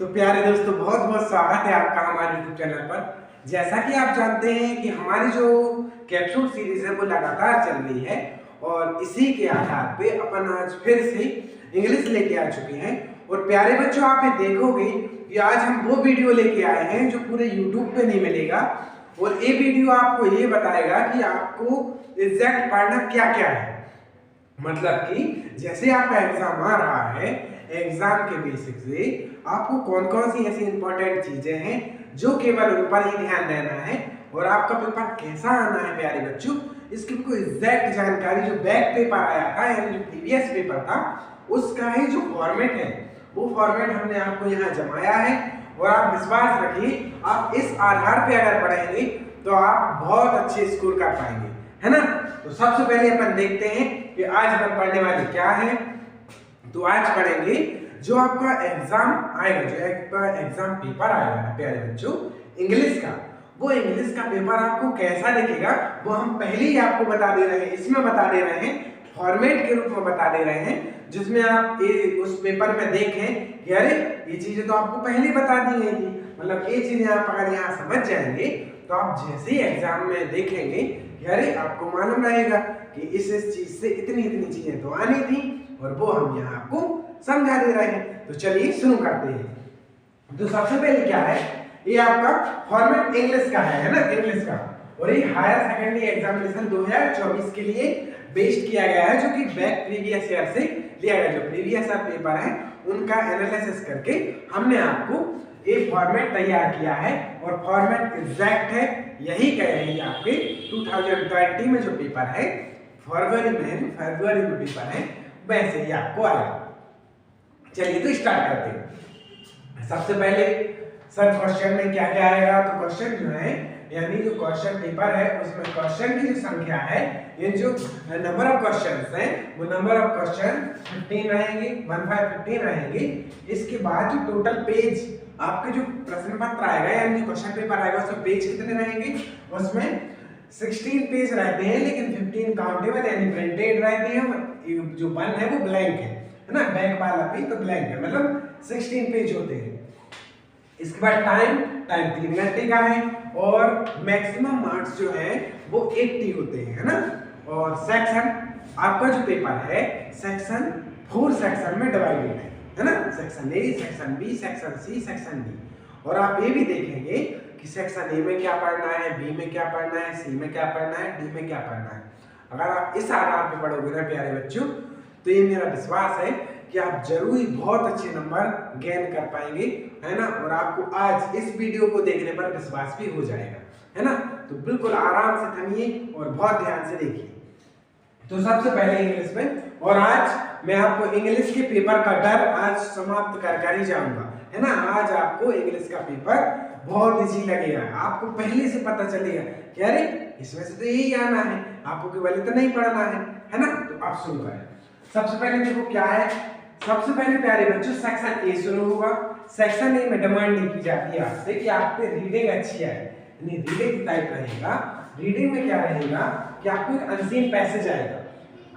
तो प्यारे दोस्तों, बहुत बहुत स्वागत है आपका हमारे YouTube चैनल पर। जैसा कि आप जानते हैं कि हमारी जो कैप्सूल सीरीज है वो लगातार चल रही है और इसी के आधार पे अपन आज फिर से इंग्लिश लेके आ चुके हैं। और प्यारे बच्चों, आप ये देखोगे कि आज हम वो वीडियो लेके आए हैं जो पूरे YouTube पे नहीं मिलेगा। और ये वीडियो आपको ये बताएगा कि आपको एग्जैक्ट पढ़ना क्या क्या है। मतलब कि जैसे आपका एग्जाम आ रहा है, एग्जाम के बेसिक से आपको कौन कौन सी ऐसी इंपॉर्टेंट चीजें हैं जो केवल उन पर ही ध्यान देना है और आपका पेपर कैसा आना है प्यारे बच्चों, इसकी कोई एग्जैक्ट जानकारी जो बैक पेपर आया था यानी जो प्रीवियस पेपर था उसका ही जो फॉर्मेट है वो फॉर्मेट हमने आपको यहाँ जमाया है। और आप विश्वास रखिए, आप इस आधार पे अगर पढ़ेंगे तो आप बहुत अच्छे स्कोर कर पाएंगे, है ना। तो सबसे पहले अपन देखते हैं कि आज अपन पढ़ने वाले क्या है। तो आज पढ़ेंगे जो आपका एग्जाम आएगा, जो आपका एग्जाम पेपर आएगा ना प्यारे बच्चों इंग्लिश का, वो इंग्लिश का पेपर आपको कैसा दिखेगा वो हम पहले ही आपको बता दे रहे हैं। इसमें बता दे रहे हैं, फॉर्मेट के रूप में बता दे रहे हैं, जिसमें आप ये उस पेपर में देखें कि अरे ये चीजें तो आपको पहले ही बता दी गई थी। मतलब ये चीजें आप अगर यहाँ समझ जाएंगे तो आप जैसे ही एग्जाम में देखेंगे कि अरे आपको मालूम रहेगा कि इस चीज से इतनी इतनी चीजें तो आनी थी और वो हम यहाँ आपको समझा दे रहे हैं। तो चलिए शुरू करते हैं। तो सबसे पहले क्या है, ये आपका फॉर्मेट इंग्लिश का है ना, इंग्लिश का। और ये हायर सेकेंडरी एग्जामिनेशन 2024 के लिए बेस्ड किया गया है, जो कि बैक प्रीवियस ईयर से लिया गया। जो प्रीवियस ईयर पेपर है उनका एनालिसिस करके हमने आपको एक फॉर्मेट तैयार किया है। और फॉर्मेट एग्जैक्ट है यही कहेंगे आपके 2020 में जो पेपर है, फरवरी में पेपर है, वैसे ही आपको आएगा। चलिए तो स्टार्ट करते हैं। सबसे पहले सर क्वेश्चन में क्या क्या आएगा। तो क्वेश्चन जो है यानी जो क्वेश्चन पेपर है उसमें क्वेश्चन की जो संख्या है, ये जो नंबर ऑफ क्वेश्चंस हैं वो नंबर ऑफ क्वेश्चन 15 रहेंगे, 15 रहेंगे। इसके बाद जो टोटल पेज आपके जो प्रश्न पत्र आएगा यानी जो क्वेश्चन पेपर आएगा उसमें पेज कितने रहेंगे, उसमें 16 पेज रहते हैं, लेकिन 15 काउंटेबल यानी प्रिंटेड रहते हैं। जो 1 है वो ब्लैंक है ना, बैक वाला पेज तो ब्लैंक है, मतलब 16 पेज होते हैं। इसके बाद टाइम 3 घंटे का है और मैक्सिमम मार्क्स जो है वो 80 होते हैं, है ना। और सेक्शन आपका जो पेपर है सेक्शन 4 सेक्शन में डिवाइडेड है ना। Section A, section B, section C, section D. और आप ये भी देखेंगे कि सेक्शन ए में क्या पढ़ना है, बी में क्या पढ़ना है, सी में क्या पढ़ना है, डी में क्या पढ़ना है। अगर आप इस आधार पे पढ़ोगे ना प्यारे बच्चों, तो ये मेरा विश्वास है कि आप जरूर बहुत अच्छे नंबर गेन कर पाएंगे, है ना। और आपको आज इस वीडियो को देखने पर विश्वास भी हो जाएगा, है ना। तो बिल्कुल आराम से थमिए और बहुत ध्यान से देखिए। तो सबसे पहले इंग्लिश में, और आज मैं आपको इंग्लिश के पेपर का डर आज समाप्त कर ही जाऊंगा, है ना। आज आपको इंग्लिश का पेपर बहुत इजी लगेगा, आपको पहले से पता चलेगा कि अरे इसमें से तो यही आना है, आपको केवल इतना ही पढ़ना है ना। तो आप शुरू करें। सबसे पहले देखो क्या है। सबसे पहले प्यारे बच्चों सेक्शन ए शुरू होगा। सेक्शन ए में डिमांड नहीं की जाती है आपसे कि आप पे रीडिंग अच्छी है, यानी रीडिंग टाइप रहेगा। रीडिंग में क्या रहेगा कि आपको एक अनसीन पैसेज आएगा।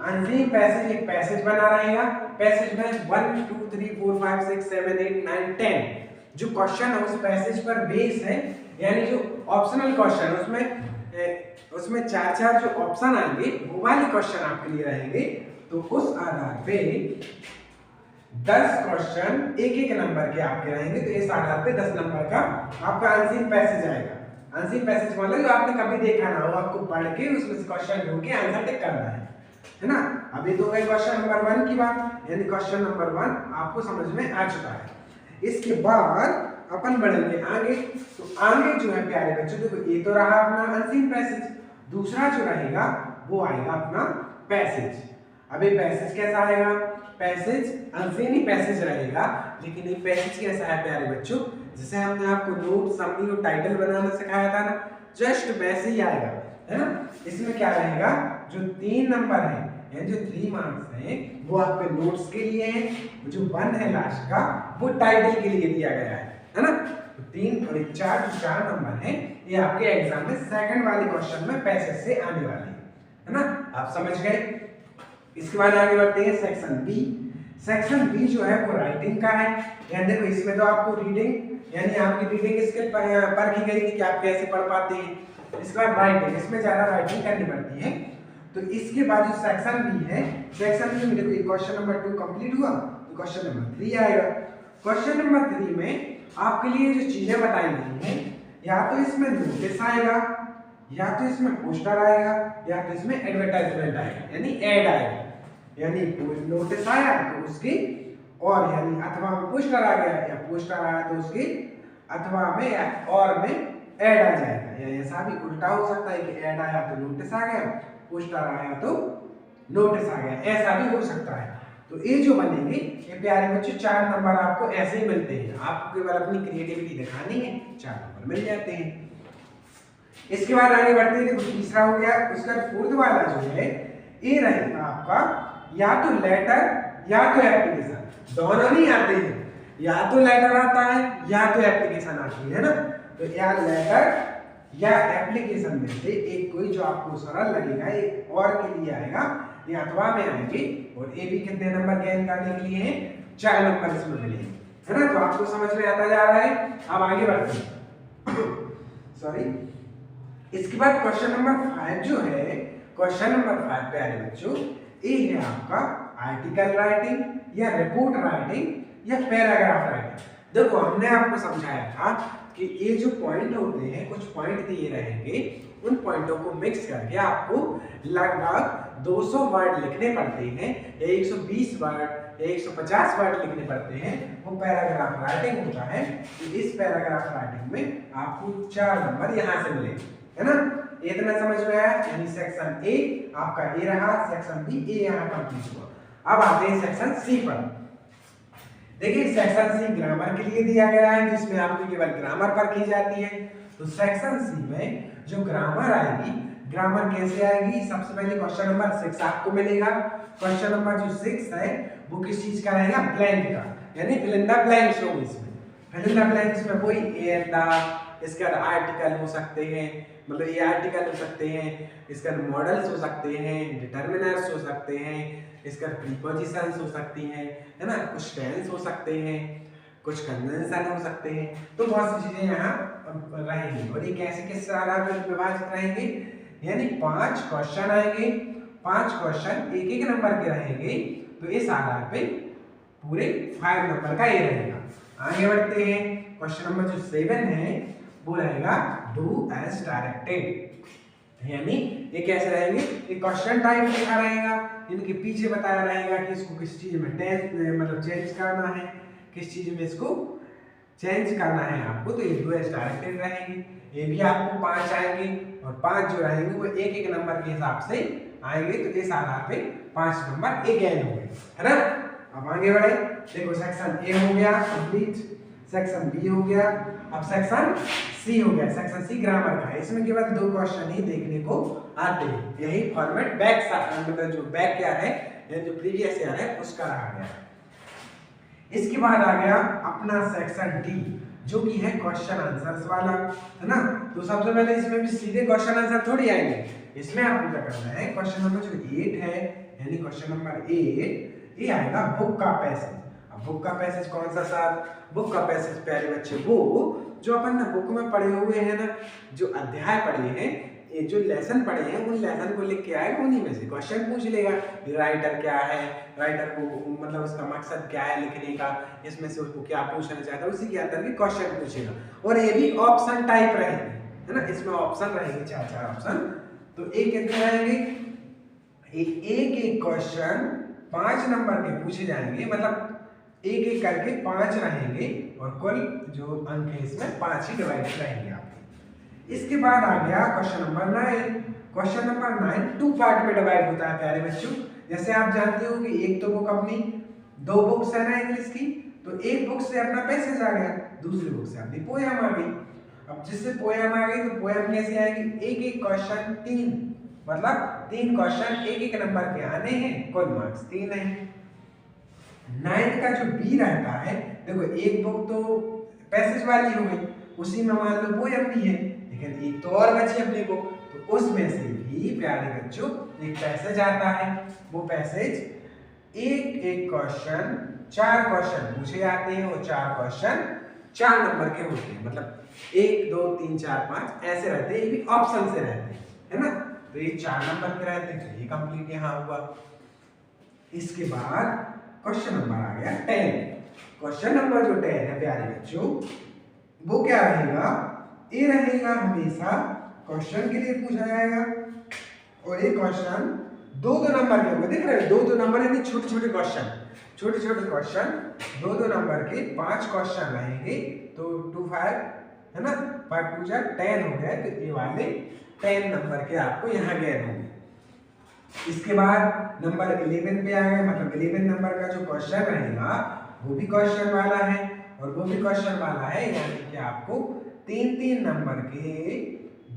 अनसीन पैसेज एक पैसेज बना रहेगा। पैसेज में 1 2 3 4 5 6 7 8 9 10 जो क्वेश्चन है उस पैसेज पर बेस है, यानी जो ऑप्शनल क्वेश्चन उसमें 4 जो ऑप्शन आएंगे वो वाले क्वेश्चन आपके लिए रहेंगे। तो उस आधार पे 10 क्वेश्चन एक नंबर के आपके रहेंगे। तो इस आधार पे 10 नंबर का आपका अनसीन पैसेज आएगा। अनसीन पैसेज मतलब जो आपने कभी देखा ना हो, आपको पढ़ के उसमें से क्वेश्चन ढूंढ के आंसर टिक करना है ना। अभी तो गई क्वेश्चन नंबर 1 की बात, यानी क्वेश्चन नंबर 1 आपको समझ में आ चुका है। इसके बाद अपन बढ़ेंगे आगे। तो आगे जो है प्यारे बच्चों, देखो ये तो रहा अपना अनसीन पैसेज। दूसरा जो रहेगा वो आएगा अपना पैसेज। अभी पैसेज कैसा आएगा, पैसेज अनसीन ही पैसेज रहेगा, लेकिन ये पैसेज कैसा है प्यारे बच्चों, जैसे हमने आपको नोट, समरी और टाइटल बनाना सिखाया था ना, जस्ट वैसे ही आएगा, है ना। इसमें क्या रहेगा, जो 3 नंबर है यानी जो 3 मार्क्स हैं वो आपके नोट्स के लिए हैं, जो 1 है लास्ट का वो टाइटल के लिए दिया गया है ना। तो 3 और 4 नंबर हैं, ये आपके एग्जाम में सेकंड वाले क्वेश्चन में पैसेज से आने वाले हैं, है ना। आप समझ गए। इसके बाद आगे बढ़ते हैं सेक्शन बी। सेक्शन बी जो है वो राइटिंग का है। यानी देखो इसमें तो आपको रीडिंग यानी आपकी रीडिंग स्किल परखी गई थी कि आप कैसे पढ़ पाते हैं। इसके बाद राइटिंग, इसमें ज्यादा राइटिंग करनी पड़ती है। तो इसके बाद जो सेक्शन बी है, सेक्शन बी में देखो क्वेश्चन नंबर 2 कंप्लीट हुआ तो क्वेश्चन नंबर 3 आएगा। क्वेश्चन नंबर 3 में आपके लिए जो चीजें बताई गई हैं, या तो इसमें नोटिस आएगा, या तो इसमें पोस्टर आएगा, या तो इसमें एडवर्टाइजमेंट आएगा यानी ऐड आएगा। यानी नोटिस आया तो उसकी और यानी अथवा में पोस्टर आ गया, या पोस्टर आया तो उसकी अथवा में या और में ऐड आ जाएगा। या ऐसा भी उल्टा हो सकता है कि ऐड आया तो नोटिस आ गया, पोस्टर आया तो नोटिस आ गया, ऐसा भी हो सकता है। तो ये जो बनेंगे ये प्यारे बच्चों 4 नंबर आपको ऐसे ही मिलते हैं। आपको केवल अपनी क्रिएटिविटी दिखानी है, 4 नंबर मिल जाते हैं। इसके बाद आगे बढ़ते हैं, तीसरा हो गया। उसका फोर्थ वाला जो है ये रहेगा आपका या तो लेटर या तो एप्लीकेशन, दोनों नहीं आते हैं। या तो लेटर आता है या तो एप्लीकेशन आती है ना। तो या लेटर या एप्लीकेशन में से एक कोई जो आपको सरल लगेगा, एक और के लिए आएगा, ये अथवा में आएंगे। और ये भी कितने नंबर गेन करने के लिए है, 4 नंबर इसमें मिलेंगे, है ना। तो आपको समझ में आता जा रहा है। अब आगे बढ़ते हैं सॉरी। इसके बाद क्वेश्चन नंबर 5 जो है, क्वेश्चन नंबर 5 प्यारे बच्चों ये है आपका आर्टिकल राइटिंग या रिपोर्ट राइटिंग या पैराग्राफ राइटिंग। देखो हमने आपको समझाया था कि ये जो पॉइंट होते हैं, कुछ पॉइंट दिए रहेंगे, उन पॉइंटों को मिक्स करके आपको लगभग 200 वर्ड लिखने पड़ते हैं, या 120 वर्ड या 150 वर्ड लिखने पड़ते हैं। वो पैराग्राफ राइटिंग होता है। तो इस पैराग्राफ राइटिंग में आपको 4 नंबर यहाँ से मिलेंगे, है ना। इतना समझ में आया। यानी सेक्शन ए आपका ए रहा, सेक्शन बी ए यहाँ कंप्लीट हुआ। अब आते हैं सेक्शन सी पर। देखिए सेक्शन सी ग्रामर के लिए दिया गया है, जिसमें आपकी केवल ग्रामर पर की जाती है। तो सेक्शन सी में जो ग्रामर आएगी, ग्रामर कैसे आएगी, सबसे पहले क्वेश्चन नंबर 6 आपको मिलेगा। क्वेश्चन नंबर जो 6 है वो किस चीज का रहेगा, ब्लैंक का, यानी फिल इन द ब्लैंक्स होंगे इसमें। फिल इन द ब्लैंक्स में कोई एयर द, इसके बाद आर्टिकल हो सकते हैं, मतलब ये आर्टिकल हो सकते हैं, इसका मॉडल्स हो सकते हैं, डिटरमिनर्स हो सकते हैं, इसका प्रीपोजिशंस हो सकती हैं, है ना, कुछ टेंस हो सकते हैं, कुछ कंजंक्शन हो सकते हैं। तो बहुत सी चीजें यहाँ रहेंगी। और ये कैसे किस आधार पर विभाजित रहेंगे, यानी 5 क्वेश्चन आएंगे, 5 क्वेश्चन एक एक नंबर के रहेंगे। तो इस आधार पे पूरे 5 नंबर का ये रहेगा। आगे बढ़ते हैं। क्वेश्चन नंबर जो 7 है वो रहेगा डू एज डायरेक्टेड। यानी ये कैसे रहेंगे, ये क्वेश्चन टाइप लिखा रहेगा, इनके पीछे बताया रहेगा कि इसको किस चीज में मतलब चेंज करना है, किस चीज में इसको चेंज करना है आपको। तो ये डू एज डायरेक्टेड रहेंगे। ये भी आपको 5 आएंगे, और 5 जो रहेंगे वो एक एक नंबर के हिसाब से आएंगे। तो इस आधार पे 5 नंबर एक गेन हो गए, है ना। अब आगे बढ़े। देखो सेक्शन ए हो गया कंप्लीट, सेक्शन बी हो गया, अब सेक्शन सी हो गया। सेक्शन सी ग्रामर का है, इसमें केवल 2 क्वेश्चन ही देखने को आते हैं। यही फॉर्मेट बैक मतलब जो बैक क्या है, जो प्रीवियस ईयर है उसका रहा गया। इसके बाद आ गया अपना सेक्शन डी, जो कि है क्वेश्चन आंसर्स वाला, है ना। तो सबसे पहले इसमें भी सीधे क्वेश्चन आंसर थोड़ी आएंगे, इसमें आपको क्या करना है, क्वेश्चन नंबर जो 8 है, यानी क्वेश्चन नंबर 8 ये आएगा बुक का पैसेज। अब बुक का पैसेज कौन सा सर, बुक का पैसेज प्यारे बच्चे वो जो अपन ना बुक में पढ़े हुए हैं ना, जो अध्याय पढ़े हैं, ये जो लेसन पढ़े हैं, उन लेसन को लिख के आएगा, उन्हीं में से क्वेश्चन पूछ लेगा। राइटर क्या है, राइटर को मतलब उसका मकसद क्या है लिखने का, इसमें से उसको क्या पूछना चाहता है, उसी के अंदर भी क्वेश्चन पूछेगा। और ये भी ऑप्शन टाइप रहेंगे, है ना, इसमें ऑप्शन रहेंगे 4 ऑप्शन। तो एक कितने रहेंगे, एक एक क्वेश्चन 5 नंबर के पूछे जाएंगे, मतलब एक एक करके 5 रहेंगे, और कुल जो अंक है इसमें 5 ही डिवाइड रहेंगे आपके। इसके बाद आ गया question number 9। Question number 9 2 part में डिवाइड होता है प्यारे बच्चों। जैसे आप जानते हो कि एक तो बुक अपनी 2 बुक्स है ना इंग्लिश की, तो एक बुक से अपना पैसेज आ गया, दूसरी बुक से अपनी पोयम आ गई। अब जिससे पोयम आ गई तो पोयम कैसे आएगी, एक एक क्वेश्चन 3, मतलब 3 क्वेश्चन एक एक नंबर के आने हैं, कुल मार्क्स 3 है। 9 का जो बी रहता है, देखो एक बुक तो पैसेज वाली हो गई, उसी में मान लो पोयम भी है, लेकिन एक तो और बची अपनी बुक, तो उसमें से भी प्यारे बच्चों एक पैसेज आता है। वो पैसेज एक एक क्वेश्चन 4 क्वेश्चन पूछे जाते हैं और 4 क्वेश्चन 4 नंबर के होते हैं, मतलब 1 2 3 4 5 ऐसे रहते हैं, ये भी ऑप्शन से रहते हैं, है ना। तो ये 4 नंबर के रहते हैं, तो ये कंप्लीट यहाँ हुआ। इसके बाद क्वेश्चन नंबर आ गया 10। क्वेश्चन नंबर जो 10 है प्यारे बच्चों, वो क्या रहेगा, ये रहेगा हमेशा क्वेश्चन के लिए पूछा जाएगा। और ये क्वेश्चन 2-2 नंबर के होंगे, देख रहे हैं 2-2 नंबर यानी छोटे छोटे क्वेश्चन, छोटे छोटे क्वेश्चन 2-2 नंबर के 5 क्वेश्चन रहेंगे। तो 2 5 है ना, 5 2 जा 10 हो गए, तो ये वाले 10 नंबर के आपको यहाँ गेन होंगे। इसके बाद नंबर 11 पे आ गए, मतलब 11 नंबर का जो क्वेश्चन रहेगा वो भी क्वेश्चन वाला है और वो भी क्वेश्चन वाला है, यानी कि आपको 3-3 नंबर के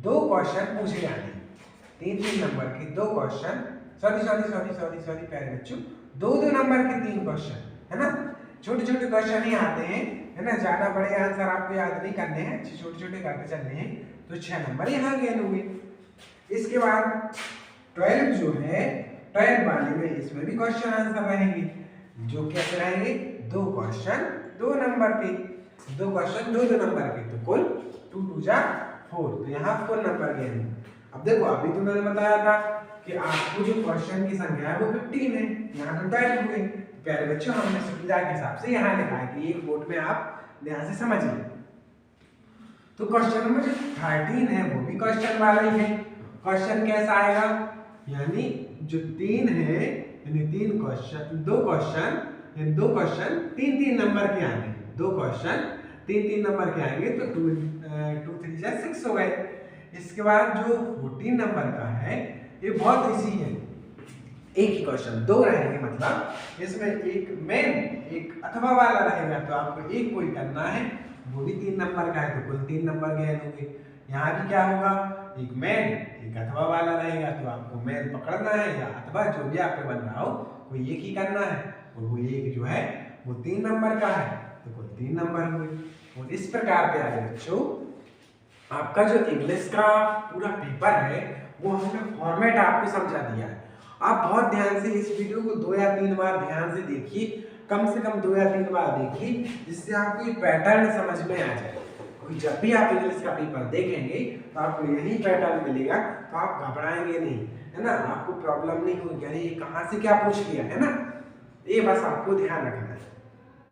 2 क्वेश्चन पूछे जाने हैं। 3-3 नंबर के 2 क्वेश्चन, सॉरी प्यारे बच्चों, 2-2 नंबर के 3 क्वेश्चन, है ना। छोटे छोटे क्वेश्चन ही आते हैं, है ना, ज्यादा बड़े आंसर आपको याद नहीं करने हैं, छोटे छोटे करते चलने हैं। तो 6 नंबर यहाँ गेन हुए। इसके बाद 12 जो है, 12 वाले में इसमें भी क्वेश्चन आंसर रहेंगे, जो कैसे रहेंगे, 2 क्वेश्चन 2 नंबर के, 2 क्वेश्चन 2-2 नंबर के, तो कुल 2 2 जा 4, तो यहाँ 4 नंबर गेन। अब देखो अभी तो मैंने बताया था कि आपको जो क्वेश्चन की संख्या है वो 15 है, यहाँ तो 12 हुए। प्यारे बच्चों, हमने सुविधा के हिसाब से यहाँ लिखा है कि एक बोर्ड में आप ध्यान से समझिए। तो क्वेश्चन नंबर जो 13 है वो भी क्वेश्चन वाला ही है। क्वेश्चन कैसा आएगा, यानी जो 3 है, यानी 3 क्वेश्चन 2 क्वेश्चन, यानी 2 क्वेश्चन 3-3 नंबर के आएंगे, 2 क्वेश्चन 3-3 नंबर के आएंगे, तो 2 3 जा 6 हो गए। इसके बाद जो 14 नंबर का है, ये बहुत इजी है, एक ही क्वेश्चन 2 रहेंगे, मतलब इसमें एक मेन एक अथवा वाला रहेगा, तो आपको एक कोई करना है, वो भी 3 नंबर का है, तो कुल 3 नंबर गेन होंगे। यहाँ भी क्या होगा, एक मेन एक अथवा वाला रहेगा, तो आपको मेन पकड़ना है या अथवा जो भी आप पे बन रहा हो वो एक ही करना है, और वो एक जो है वो 3 नंबर का है, तो कुल 3 नंबर हुए। और इस प्रकार पे आगे बच्चों आपका जो इंग्लिश का पूरा पेपर है वो हमने फॉर्मेट आपको समझा दिया है। आप बहुत ध्यान से इस वीडियो को 2 या 3 बार ध्यान से देखिए, कम से कम 2 या 3 बार देखिए, जिससे आपको ये पैटर्न समझ में आ जाए। कोई जब भी आप इंग्लिश का पेपर देखेंगे तो आपको यही पैटर्न मिलेगा, तो आप घबराएंगे नहीं, है ना, आपको प्रॉब्लम नहीं होगी, अरे ये कहाँ से क्या पूछ लिया, है ना। ये बस आपको ध्यान रखना है।